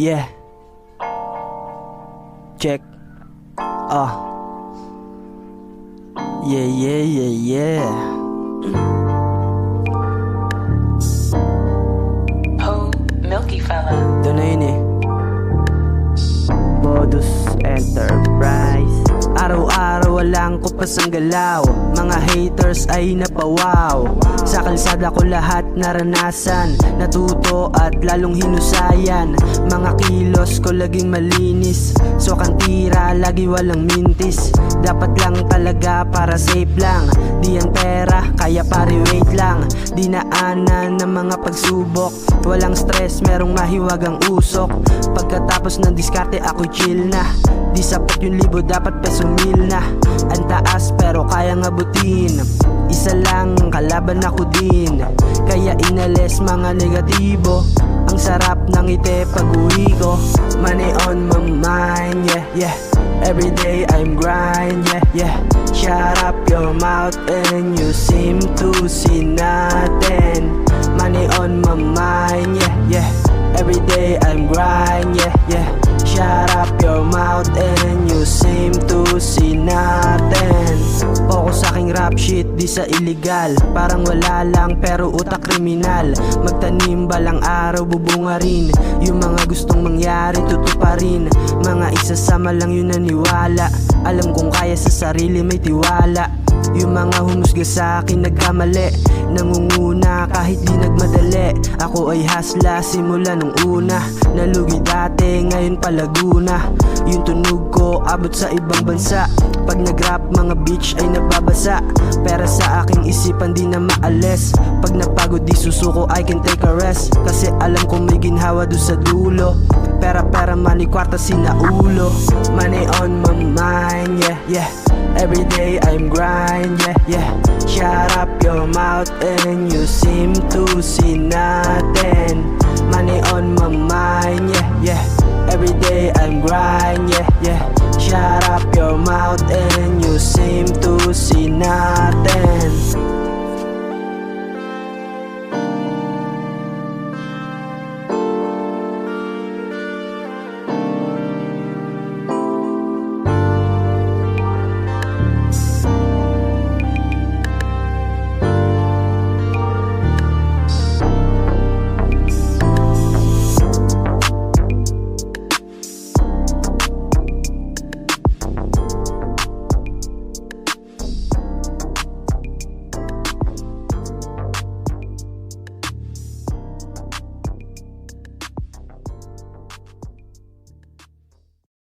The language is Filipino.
Yeah. Check. Yeah, yeah, yeah, yeah. Oh, Milky Fella. Ito na yun eh. Modus Enterprise. Araw-araw walang kupas ang galaw. Mga haters ay napawaw. Sa kalsada ko lahat naranasan, natuto at lalong hinusayan. Mga kilos ko laging malinis, so kantira lagi walang mintis. Dapat lang talaga para safe lang. Di yan pera, kaya pare wait lang. Dinaanan ng mga pagsubok, walang stress, merong mahiwagang usok. Pagkatapos ng diskarte ako'y chill na. Di sapat yung libo, dapat peso mil na. Ang taas pero kayang abutin. Isa lang, kalaban ako din. Kaya inalis mga negatibo. Ang sarap ng ngiti pag uwi ko. Money on my mind, yeah, yeah. Everyday I'm grind, yeah, yeah. Shut up your mouth and you seem to see nothing. Money on my mind, yeah, yeah. Everyday I'm grind, yeah, yeah. Shut up your mouth and you seem to see nothing. Focus sa aking rap shit, di sa illegal. Parang wala lang pero utak kriminal. Magtanim balang araw bubunga rin. Yung mga gustong mangyari tutuparin. Mga isasama lang yun naniwala. Alam kong kaya sa sarili may tiwala. Yung mga humusga sa akin nagkamali. Nangunguna kahit di nagmadali. Ako ay hasla simula nung una. Nalugi dati ngayon palaguna. Yung tunog ko abot sa ibang bansa. Pag nag-rap mga bitch ay nababasa. Pero sa aking isipan di na maalis. Pag napagod di susuko I can take a rest. Kasi alam kong may ginhawa doon sa dulo. Pera money kwarta sinaulo. Money on my mind, yeah, yeah. Everyday I'm grind, yeah, yeah. Shut up your mouth and you seem to see nothing.